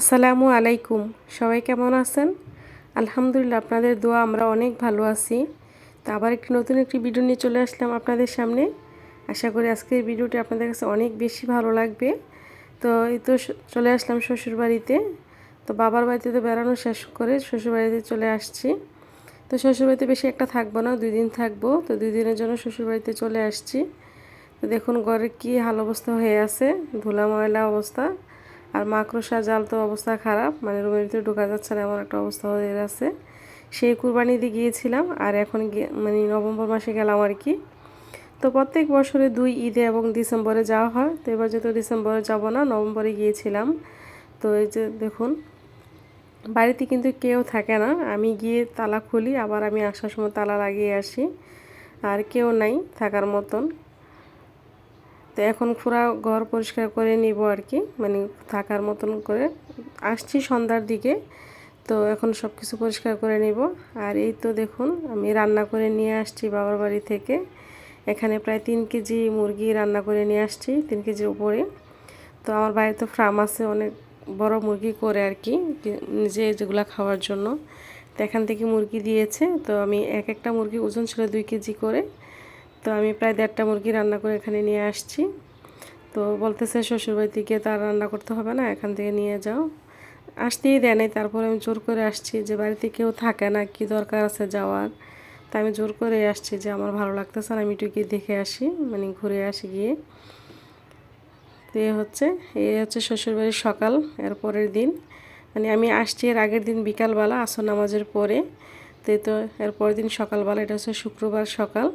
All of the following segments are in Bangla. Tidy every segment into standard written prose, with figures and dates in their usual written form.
আসসালামু আলাইকুম। সবাই কেমন আছেন? আলহামদুলিল্লাহ, আপনাদের দোয়া আমরা অনেক ভালো আছি। তো আবার নতুন একটি ভিডিও নিয়ে চলে আসলাম আপনাদের সামনে। আশা করি আজকের ভিডিওটি আপনাদের কাছে অনেক বেশি ভালো লাগবে। তো এই তো চলে আসলাম শ্বশুরবাড়িতে। তো বাবার বাড়িতে তো বেড়ানো শেষ করে শ্বশুরবাড়িতে চলে আসছি। তো শ্বশুরবাড়িতে বেশি একটা থাকবো না, 2 দিন থাকবো। তো 2 দিনের জন্য শ্বশুরবাড়িতে চলে আসছি। তো দেখুন ঘরে কি হাল অবস্থা হয়ে আছে, ধুলা ময়লা অবস্থা। আর মাকড়সা জাল তো অবস্থা খারাপ, মানে রুমের ভিতরে ঢোকা যাচ্ছে না এমন একটা অবস্থা হয়ে আছে। সেই কুরবানি দিয়ে গিয়েছিলাম আর এখন মানে নভেম্বর মাসে গেলাম আর কি। তো প্রত্যেক বছরে 2 ঈদে এবং ডিসেম্বরে যাওয়া হয়। তো এবার যেহেতু ডিসেম্বরে যাব না, নভেম্বরে গিয়েছিলাম। তো এই যে দেখুন বাড়িতে কিন্তু কেউ থাকে না, আমি গিয়ে তালা খুলি, আবার আমি আসার সময় তালা লাগিয়ে আসি। আর কেউ নাই থাকার মতন। তো এখন পুরা ঘর পরিষ্কার করে নিব আর কি, মানে থাকার মতন করে আসছি সন্ধ্যার দিকে। তো এখন সব কিছু পরিষ্কার করে নিব। আর এই তো দেখুন আমি রান্না করে নিয়ে আসছি বাবার বাড়ি থেকে। এখানে প্রায় 3 কেজি মুরগি রান্না করে নিয়ে আসছি, 3 কেজির উপরে। তো আমার বাড়িতে ফার্ম আছে, অনেক বড় মুরগি করে আর কি, নিজে যেগুলো খাওয়ার জন্য। তো এখান থেকে মুরগি দিয়েছে। তো আমি একটা মুরগি ওজন ছিল 2 কেজি করে। তো আমি প্রায় 1.5টা মুরগি রান্না করে এখানে নিয়ে আসছি। তো বলতেছে শ্বশুরবাড়িতে গিয়ে তার রান্না করতে হবে না, এখান থেকে নিয়ে যাও। আসতেই দেয় নাই, তারপরে আমি জোর করে আসছি, যে বাড়িতে কেউ থাকে না, কি দরকার আছে যাওয়ার। তাই আমি জোর করে আসছি যে আমার ভালো লাগতেছে না, আমি একটু গিয়ে দেখে আসি, মানে ঘুরে আসি গিয়ে। তো এই হচ্ছে শ্বশুরবাড়ির সকাল, এর পরের দিন। মানে আমি আসছি এর আগের দিন বিকালবেলা আসর নামাজের পরে। তো এর পরের দিন সকালবেলা, এটা হচ্ছে শুক্রবার সকাল।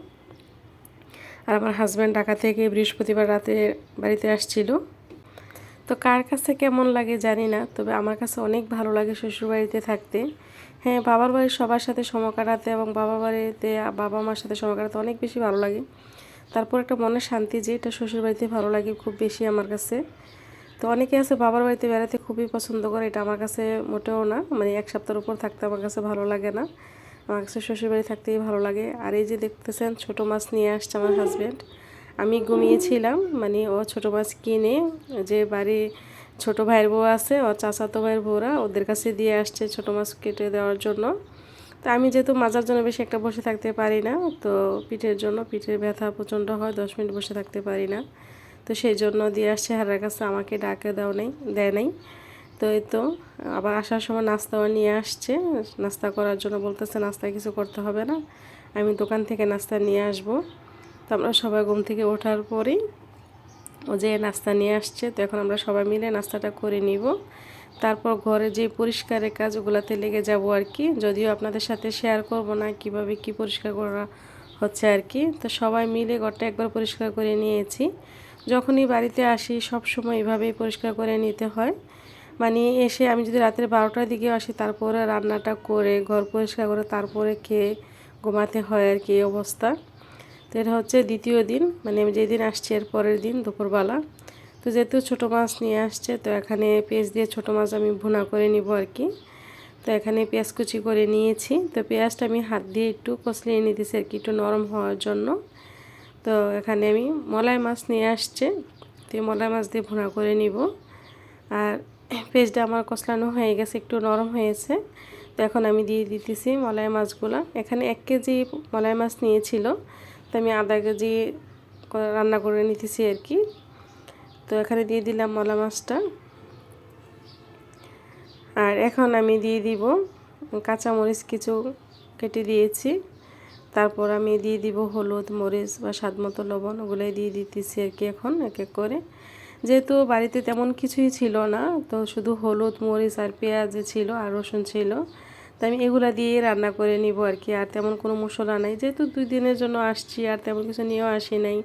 আর আমার হাজব্যান্ড ঢাকা থেকে বৃহস্পতিবার রাতে বাড়িতে আসছিল। তো কার কাছে কেমন লাগে জানি না, তবে আমার কাছে অনেক ভালো লাগে শ্বশুরবাড়িতে থাকতে। হ্যাঁ, বাবার বাড়ির সবার সাথে সময় কাটাতে এবং বাবার বাড়িতে বাবা মার সাথে সময় কাটাতে অনেক বেশি ভালো লাগে। তারপর একটা মনের শান্তি, যে এটা শ্বশুরবাড়িতে ভালো লাগে খুব বেশি আমার কাছে। তো অনেকে আছে বাবার বাড়িতে বেড়াতে খুবই পছন্দ করে, এটা আমার কাছে মোটেও না। মানে 1 সপ্তাহের উপর থাকতে আমার কাছে ভালো লাগে না, আমার কাছে শ্বশুরবাড়ি থাকতেই ভালো লাগে। আর এই যে দেখতেছেন ছোট মাছ নিয়ে আসছে আমার হাজব্যান্ড। আমি ঘুমিয়েছিলাম, মানে ও ছোট মাছ কিনে, যে বাড়ি ছোট ভাইয়ের বউ আছে, ও চাচাতো ভাইয়ের বউরা ওদের কাছে দিয়ে আসছে ছোট মাছ কেটে দেওয়ার জন্য। তো আমি যেহেতু মাজার জন্য বেশি একটা বসে থাকতে পারি না, তো পিঠের ব্যথা প্রচণ্ড হয়, 10 মিনিট বসে থাকতে পারি না। তো সেই জন্য দিয়ে আসছে হারার কাছে, আমাকে ডাকে দেয় নাই। তো এই তো আবার আসার সময় নাস্তাও নিয়ে আসছে, নাস্তা করার জন্য বলতেছে নাস্তা কিছু করতে হবে না, আমি দোকান থেকে নাস্তা নিয়ে আসব। তো আমরা সবাই ঘুম থেকে ওঠার পরেই ও যে নাস্তা নিয়ে আসছে। তো এখন আমরা সবাই মিলে নাস্তাটা করে নিব, তারপর ঘরে যে পরিষ্কারের কাজগুলোতে লেগে যাব আর কি। যদিও আপনাদের সাথে শেয়ার করব না কিভাবে কি পরিষ্কার করা হচ্ছে আর কি। তো সবাই মিলে ঘরটা একবার পরিষ্কার করে নিয়েছি। যখনই বাড়িতে আসি সব সময় এভাবেই পরিষ্কার করে নিতে হয়। মানে এসে আমি যদি রাতের 12টার দিকে আসি, তারপরে রান্নাটা করে ঘর পরিষ্কার করে তারপরে খেয়ে ঘুমাতে হয় আর কি, এই অবস্থা। তো এটা হচ্ছে দ্বিতীয় দিন, মানে আমি যেদিন আসছি এর পরের দিন দুপুরবেলা। তো যেহেতু ছোটো মাছ নিয়ে আসছে, তো এখানে পেঁয়াজ দিয়ে ছোটো মাছ আমি ভুনা করে নিব আর কি। তো এখানে পেঁয়াজ কুচি করে নিয়েছি। তো পেঁয়াজটা আমি হাত দিয়ে একটু কষলিয়ে নিতেছি আর কি, একটু নরম হওয়ার জন্য। তো এখানে আমি মলাই মাছ নিয়ে আসছে, তো মলাই মাছ দিয়ে ভুনা করে নিব। আর পেঁয়াজটা আমার কষলানো হয়ে গেছে, একটু নরম হয়েছে। তো এখন আমি দিয়ে দিতেছি মলাই মাছগুলো। এখানে 1 কেজি মলাই মাছ নিয়েছিল, তো আমি আধা কেজি রান্না করে নিতেছি আর কি। তো এখানে দিয়ে দিলাম মলা মাছটা। আর এখন আমি দিয়ে দিব কাঁচামরিচ কিছু কেটে দিয়েছি। তারপর আমি দিয়ে দিব হলুদ মরিচ বা স্বাদ মতো লবণ, ওগুলোই দিয়ে দিতেছি আর কি এখন এক এক করে। যেহেতু বাড়িতে তেমন কিছুই ছিল না, তো শুধু হলুদ মরিচ আর পেঁয়াজ ছিল আর রসুন ছিল, তো আমি এগুলা দিয়ে রান্না করে নিব আর কি। আর তেমন কোনো মশলা নাই, যেহেতু 2 দিনের জন্য আসছি আর তেমন কিছু নিয়েও আসি নাই।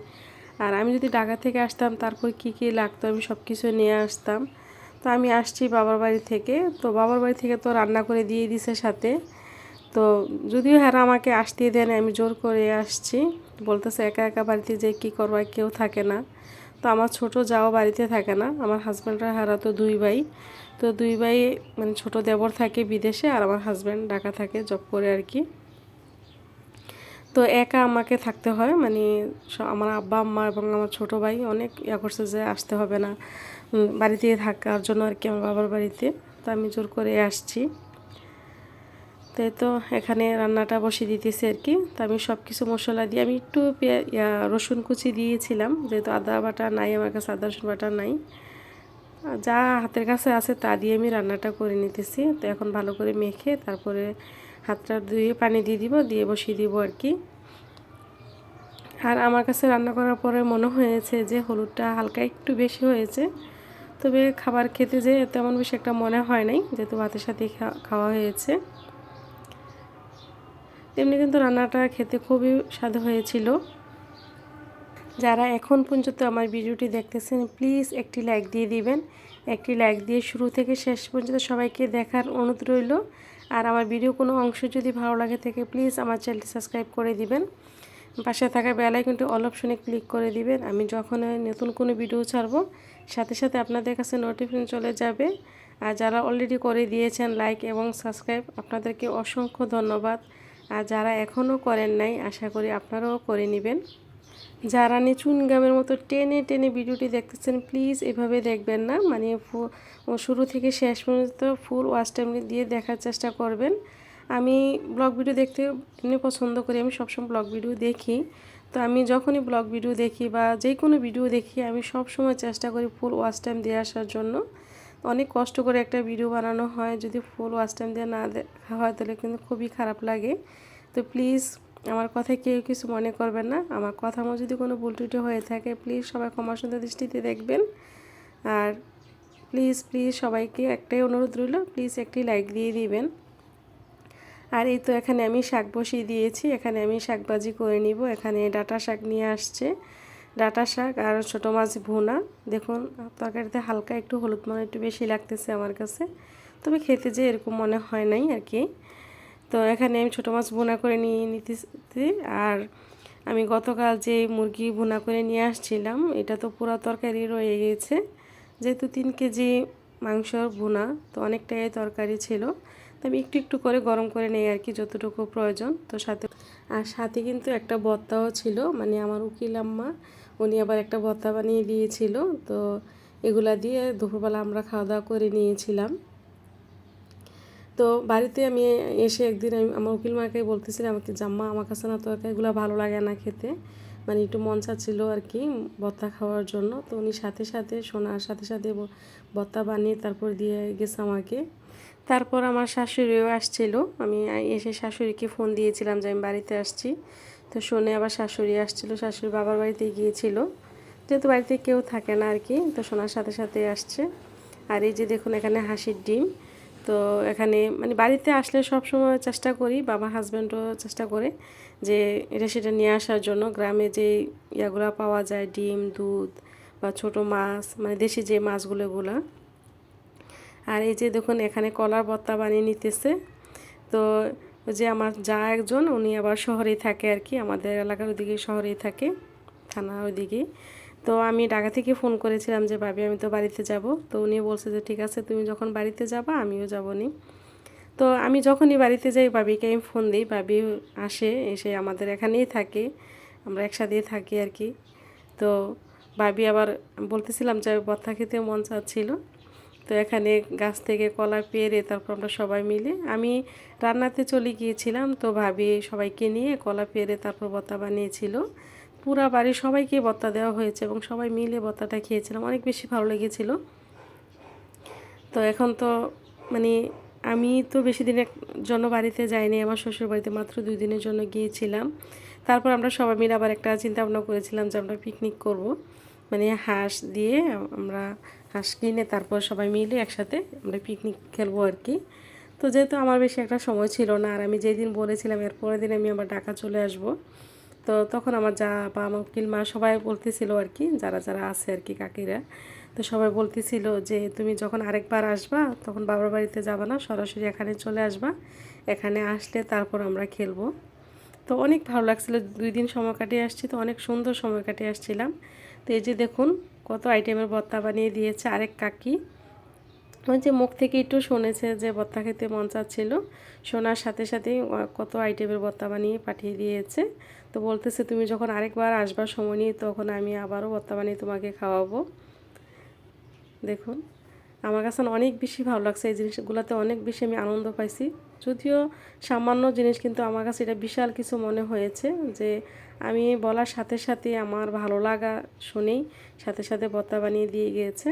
আর আমি যদি ঢাকা থেকে আসতাম তারপর কি কি লাগতো আমি সব কিছু নিয়ে আসতাম। তো আমি আসছি বাবার বাড়ি থেকে, তো বাবার বাড়ি থেকে তো রান্না করে দিয়ে দিছে সাথে। তো যদিও হ্যাঁ আমাকে আসতেই দেয় না, আমি জোর করে আসছি। বলতেছে একা একা বাড়িতে যে কী করবো, কেউ থাকে না। তো আমার ছোট যাও বাড়িতে থাকে না, আমার হাজব্যান্ডরা হারা তো 2 ভাই। তো 2 ভাই, মানে ছোট দেবর থাকে বিদেশে আর আমার হাজব্যান্ড ঢাকা থাকে জব করে আর কি। তো একা আমাকে থাকতে হয়, মানে আমার আব্বা আম্মা এবং আমার ছোট ভাই অনেক করছে যে আসতে হবে না, বাড়িতেই থাকার জন্য আর কি, আমার বাবার বাড়িতে। তো আমি জোর করে আসছি। তাই তো এখানে রান্নাটা বসিয়ে দিতেছি আর কি। তো আমি সব কিছু মশলা দিয়ে আমি একটু রসুন কুচি দিয়েছিলাম, যেহেতু আদা বাটা নাই আমার কাছে, আদা রসুন বাটা নাই, যা হাতের কাছে আছে তা দিয়ে আমি রান্নাটা করে নিতেছি। তো এখন ভালো করে মেখে তারপরে হাতটা ধুয়ে পানি দিয়ে দিব, দিয়ে বসিয়ে দিব আর কি। আর আমার কাছে রান্না করার পরে মনে হয়েছে যে হলুদটা হালকা একটু বেশি হয়েছে, তবে খাবার খেতে যে তেমন বেশি একটা মনে হয় নাই, যেহেতু ভাতের সাথে খাওয়া হয়েছে। তেমনি কিন্তু রান্নাটা খেতে খুবই স্বাদ হয়েছিল। যারা এখন পর্যন্ত আমার ভিডিওটি দেখতেছেন প্লিজ একটি লাইক দিয়ে দিবেন। একটি লাইক দিয়ে শুরু থেকে শেষ পর্যন্ত সবাইকে দেখার অনুরোধ রইল। আর আমার ভিডিও কোনো অংশ যদি ভালো লাগে থাকে প্লিজ আমার চ্যানেলটি সাবস্ক্রাইব করে দিবেন। পাশে থাকা বেল আইকনটি অল অপশনে ক্লিক করে দিবেন। আমি যখন নতুন কোনো ভিডিও ছাড়বো সাথে সাথে আপনাদের কাছে নোটিফিকেশন চলে যাবে। আর যারা অলরেডি করে দিয়েছেন লাইক এবং সাবস্ক্রাইব, আপনাদেরকে অসংখ্য ধন্যবাদ। আর যারা এখনও করেন নাই আশা করি আপনারাও করে নেবেন। যারা চুইংগামের মতো টেনে টেনে ভিডিওটি দেখতেছেন প্লিজ এভাবে দেখবেন না, মানে শুরু থেকে শেষ পর্যন্ত ফুল ওয়াচ টাইম দিয়ে দেখার চেষ্টা করবেন। আমি ব্লগ ভিডিও দেখতে এমনি পছন্দ করি, আমি সবসময় ব্লগ ভিডিও দেখি। তো আমি যখনই ব্লগ ভিডিও দেখি বা যে কোনো ভিডিও দেখি আমি সবসময় চেষ্টা করি ফুল ওয়াচ টাইম দিয়ে আসার জন্য। অনেক কষ্ট করে একটা ভিডিও বানানো হয়, যদি ফুল ওয়াচ টাইম দিয়ে না দেখা হয় তাহলে কিন্তু খুবই খারাপ লাগে। তো প্লিজ আমার কথায় কেউ কিছু মনে করবেন না, আমার কথা মতো যদি কোনো ভুল ত্রুটি হয়ে থাকে প্লিজ সবাই ক্ষমা সুন্দর দৃষ্টিতে দেখবেন। আর প্লিজ প্লিজ সবাইকে একটাই অনুরোধ রইল, প্লিজ একটি লাইক দিয়ে দিবেন। আর এই তো এখানে আমি শাক বসিয়ে দিয়েছি, এখানে আমি শাক ভাজি করে নিব। এখানে ডাঁটা শাক নিয়ে আসছে, ডাঁটা শাক আর ছোটো মাছ ভুনা। দেখুন তরকারিতে হালকা একটু হলুদ মনে একটু বেশি লাগতেছে আমার কাছে, তবে খেতে যে এরকম মনে হয় নাই আর কি। তো এখানে আমি ছোটো মাছ ভুনা করে নিয়ে নিতেছি। আর আমি গতকাল যে মুরগি ভুনা করে নিয়ে আসছিলাম এটা তো পুরো তরকারি রয়ে গেছে, যেহেতু 3 কেজি মাংসর ভুনা, তো অনেকটাই তরকারি ছিল। তো আমি একটু একটু করে গরম করে নেই আর কি, যতটুকু প্রয়োজন। তো সাথে কিন্তু একটা ভর্তাও ছিল, মানে আমার উকিল আম্মা উনি আবার একটা ভর্তা বানিয়ে দিয়েছিল। তো এগুলা দিয়ে দুপুরবেলা আমরা খাওয়া দাওয়া করে নিয়েছিলাম। তো বাড়িতে আমি এসে একদিন আমি আমার উকিল মাকে বলতেছিলাম আমাকে, জাম্মা আমার কাছে না তরকারিগুলো ভালো লাগে না খেতে, মানে একটু মন চাচ্ছিল আর কি ভর্তা খাওয়ার জন্য। তো উনি সাথে সাথে শোনার সাথে সাথে ভর্তা বানিয়ে তারপর দিয়ে গেছে আমাকে। তারপর আমার শাশুড়িও আসছিল, আমি এসে শাশুড়িকে ফোন দিয়েছিলাম যে আমি বাড়িতে আসছি। তো শুনে আবার শাশুড়ি আসছিল, শাশুড়ি বাবার বাড়িতে গিয়েছিল, যেহেতু বাড়িতে কেউ থাকে না আর কি, তো শোনার সাথে সাথে আসছে। আর এই যে দেখুন এখানে হাঁসের ডিম। তো এখানে মানে বাড়িতে আসলে সব সময় চেষ্টা করি, বাবা হাজব্যান্ডও চেষ্টা করে যে এটা সেটা নিয়ে আসার জন্য। গ্রামে যে ইয়াগুলো পাওয়া যায় ডিম দুধ বা ছোট মাছ, মানে দেশি যে মাছগুলোগুলা। আর এই যে দেখুন এখানে কলার ভর্তা বানিয়ে নিতেছে। তো যে আমার যা একজন উনি আবার শহরেই থাকে আর কি, আমাদের এলাকার ওদিকে শহরেই থাকে, থানা ওইদিকে। তো আমি ঢাকা থেকে ফোন করেছিলাম যে ভাবি আমি তো বাড়িতে যাব। তো উনি বলছে যে ঠিক আছে তুমি যখন বাড়িতে যাবা আমিও যাব নি। তো আমি যখনই বাড়িতে যাই ভাবিকে আমি ফোন দিই, ভাবি আসে, এসে আমাদের এখানেই থাকে, আমরা একসাথেই থাকি আর কি। তো ভাবি আবার বলতেছিলাম যে ভর্তা খেতে মন চাচ্ছিল। তো এখানে গাছ থেকে কলা পেড়ে তারপর আমরা সবাই মিলে, আমি রান্নাতে চলে গিয়েছিলাম, তো ভাবি সবাইকে নিয়ে কলা পেড়ে তারপর ভর্তা বানিয়েছিল। পুরা বাড়ির সবাইকে ভর্তা দেওয়া হয়েছে এবং সবাই মিলে ভর্তাটা খেয়েছিলাম, অনেক বেশি ভালো লেগেছিল। তো এখন তো মানে আমি তো বেশি দিনের জন্য বাড়িতে যাইনি, আমার শ্বশুর বাড়িতে মাত্র 2 দিনের জন্য গিয়েছিলাম। তারপর আমরা সবাই মিলে আবার একটা চিন্তা ভাবনা করেছিলাম যে আমরা পিকনিক করব, মানে হাঁস দিয়ে আমরা হাঁস কিনে তারপর সবাই মিলে একসাথে আমরা পিকনিক খেলবো আর কি। তো যেহেতু আমার বেশি একটা সময় ছিল না, আর আমি যেদিন বলেছিলাম এর পরের দিন আমি আবার ঢাকা চলে আসব। তো তখন আমার যা বা আমার উকিল মা সবাই বলতেছিল আর কি, যারা যারা আছে আর কি কাকিরা, তো সবাই বলতেছিল যে তুমি যখন আরেকবার আসবা তখন বাবার বাড়িতে যাবা না, সরাসরি এখানে চলে আসবা, এখানে আসলে তারপর আমরা খেলবো। তো অনেক ভালো লাগছিলো, 2 দিন সময় কাটিয়ে আসছি, তো অনেক সুন্দর সময় কাটিয়ে আসছিলাম। তো এই যে দেখুন কত আইটেমের ভর্তা বানিয়ে দিয়েছে আরেক কাকি, ওই যে মুখ থেকে একটু শুনেছে যে ভর্তা খেতে মন চাচ্ছিল, শোনার সাথে সাথেই কত আইটেমের ভর্তা বানিয়ে পাঠিয়ে দিয়েছে। তো বলতেছে তুমি যখন আরেকবার আসবার সময় নিয়ে তখন আমি আবারও ভর্তা বানিয়ে তোমাকে খাওয়াবো। দেখুন আমার কাছে অনেক বেশি ভালো লাগছে, এই জিনিসগুলোতে অনেক বেশি আমি আনন্দ পাইছি। যদিও সামান্য জিনিস, কিন্তু আমার কাছে এটা বিশাল কিছু মনে হয়েছে যে আমি বলার সাথে সাথে আমার ভালো লাগা শুনেই সাথে সাথে ভর্তা বানিয়ে দিয়ে গিয়েছে।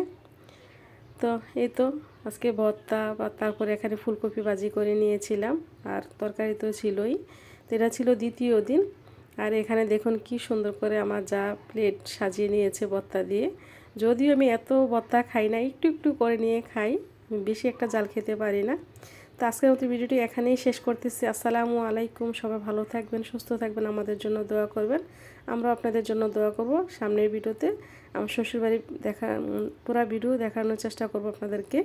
তো এই তো আজকে ভর্তা বা তারপরে এখানে ফুলকপি ভাজি করে নিয়েছিলাম, আর তরকারি তো ছিলই। তো এটা ছিল দ্বিতীয় দিন। আর এখানে দেখুন কি সুন্দর করে আমার যা প্লেট সাজিয়ে নিয়েছে ভর্তা দিয়ে। যদিও আমি এত ভর্তা খাই না, একটু একটু করে নিয়ে খাই, বেশি একটা জাল খেতে পারি না। তো আজকের মতো ভিডিওটি এখানেই শেষ করতেছি। আসসালামু আলাইকুম। সবাই ভালো থাকবেন, সুস্থ থাকবেন, আমাদের জন্য দোয়া করবেন। আমরা আপনাদের জন্য দোয়া করব। সামনের ভিডিওতে আমার শ্বশুরবাড়ি পুরো ভিডিও দেখানোর চেষ্টা করব আপনাদেরকে।